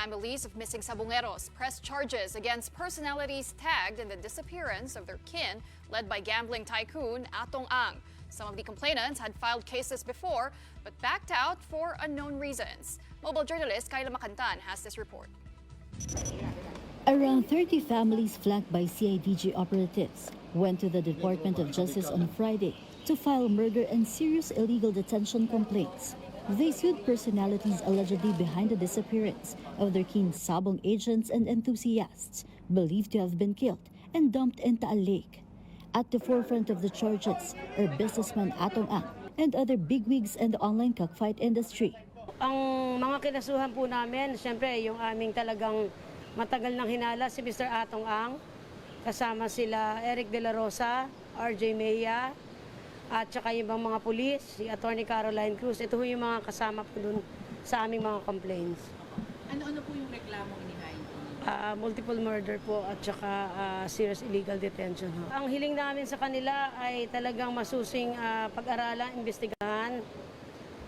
families of missing Sabongeros pressed charges against personalities tagged in the disappearance of their kin, led by gambling tycoon Atong Ang. Some of the complainants had filed cases before, but backed out for unknown reasons. Mobile journalist Kyla Macantan has this report. Around 30 families flanked by CIDG operatives went to the Department of Justice on Friday to file murder and serious illegal detention complaints. They sued personalities allegedly behind the disappearance of their keen Sabong agents and enthusiasts believed to have been killed and dumped into a lake. At the forefront of the charges are businessman Atong Ang and other bigwigs in the online cockfight industry. Ang mga kinasuhan po namin, siyempre yung aming talagang matagal nang hinala si Mr. Atong Ang, kasama sila Eric De La Rosa, RJ Mejia, at saka yung mga pulis, si Attorney Caroline Cruz. Ito yung mga kasama po dun sa aming mga complaints. Ano po yung reklamong inihain po? Multiple murder po at saka serious illegal detention. Ang hiling namin sa kanila ay talagang masusing pag-aralan, investigahan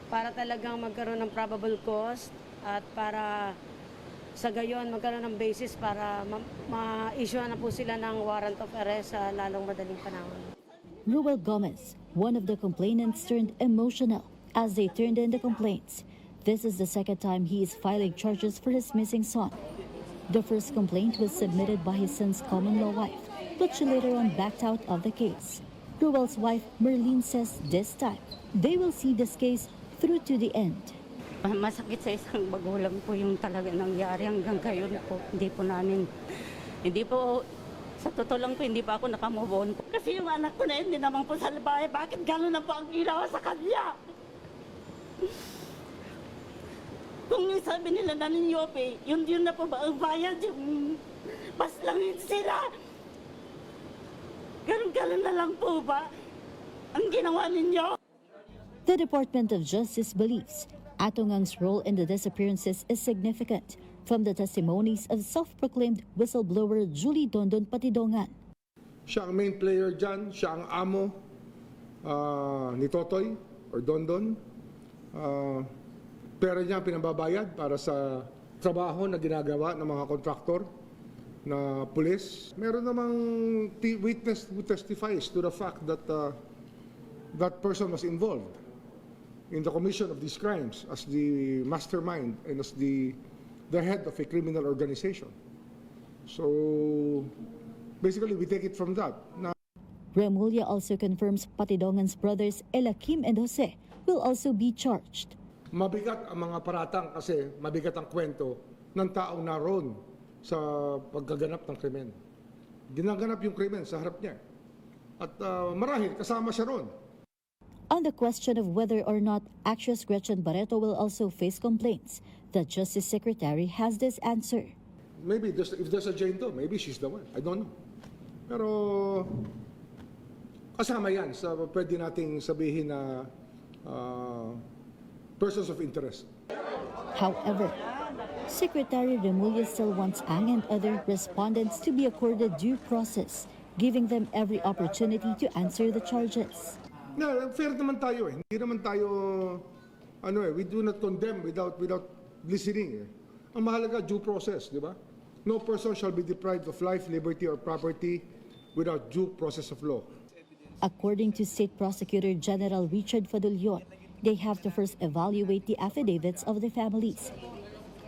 para talagang magkaroon ng probable cause at para sa gayon magkaroon ng basis para ma-issue na po sila ng warrant of arrest sa lalong madaling panahon. Ruel Gomez, one of the complainants, turned emotional as they turned in the complaints. This is the second time he is filing charges for his missing son. The first complaint was submitted by his son's common-law wife, but she later on backed out of the case. Ruel's wife, Merlene, says this time they will see this case through to the end. Masakit sa isang magulang po yung talaga nangyari hanggang ngayon po. Hindi po, sa totoo lang po, hindi pa ako nakamove on. Kasi yung anak ko na hindi naman po sa bahay, bakit gano'n na po ang ginawa sa kanya? Kung yung sabi nila na ninyo, yun na po ba ang bayad, yung mas langit sila. Ganun na lang po ba ang ginawa ninyo? The Department of Justice believes Atong Ang's role in the disappearances is significant from the testimonies of self-proclaimed whistleblower Julie Dondon Patidongan. Siya ang main player dyan, siya ang amo ni Totoy or Dondon. Pera niya pinababayad para sa trabaho na ginagawa ng mga kontraktor na pulis. Meron namang witness who testifies to the fact that that person was involved in the commission of these crimes as the mastermind and as the head of a criminal organization. So basically we take it from that. Remulla also confirms Patidongan's brothers Elakim and Jose will also be charged. Mabigat ang mga paratang kasi mabigat ang kwento ng taong naroon sa paggaganap ng krimen. Ginaganap yung krimen sa harap niya. At marahil kasama siya roon. On the question of whether or not actress Gretchen Barreto will also face complaints, the Justice Secretary has this answer. Maybe if there's a Jane Doe, maybe she's the one. I don't know. Pero kasama yan sa pwede nating sabihin na persons of interest. However, Secretary Remulla still wants Ang and other respondents to be accorded due process, giving them every opportunity to answer the charges. No, fair naman tayo eh. Hindi naman tayo, we do not condemn without listening eh. Ang mahalaga, due process, di ba? No person shall be deprived of life, liberty, or property without due process of law. According to State Prosecutor General Richard Fadulyon, they have to first evaluate the affidavits of the families.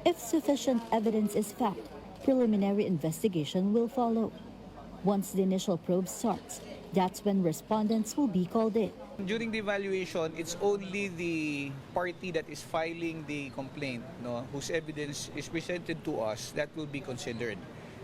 If sufficient evidence is found, preliminary investigation will follow. Once the initial probe starts, that's when respondents will be called in. During the evaluation, it's only the party that is filing the complaint, whose evidence is presented to us, that will be considered.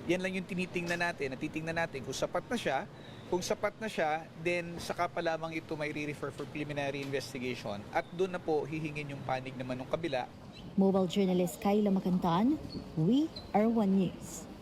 Yan lang yung tinitingnan natin. Natitingnan natin kung sapat na siya. Kung sapat na siya, then saka pa lamang ito may re-refer for preliminary investigation. At doon na po hihingin yung panig naman ng kabila. Mobile journalist Kyla Macantan, We Are One News.